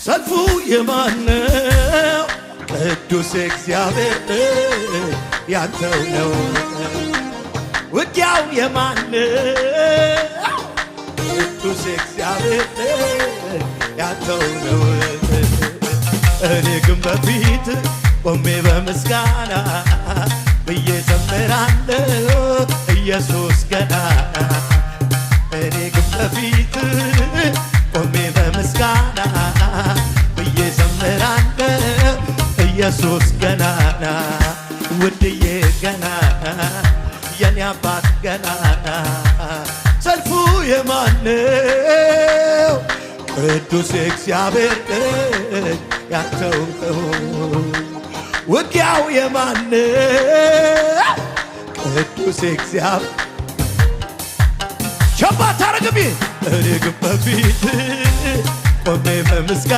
ሰልፉ የማነው? ቅዱስ እግዚአብሔር ያንተው ነው። ውጊያው የማነው? ቅዱስ እግዚአብሔር ያንተው ነው። እኔ ግን በፊት ቆሜ በምስጋና ብዬ ዘምራለሁ ኢየሱስ ገናና። እኔ ግን በፊት ቆሜ በምስጋና ብዬ ዘምራለሁ ኢየሱስ ገናና። ውድዬ ገናና የኔ አባት ገናና። ሰልፉ የማነው? ቅዱስ እግዚአብሔር ያንተው ነው። ውጊያው የማነው? ቅዱስ እግዚአብሔር ሸባ ታረግቢ። እኔ ግን በፊት ቆሜ በምስጋና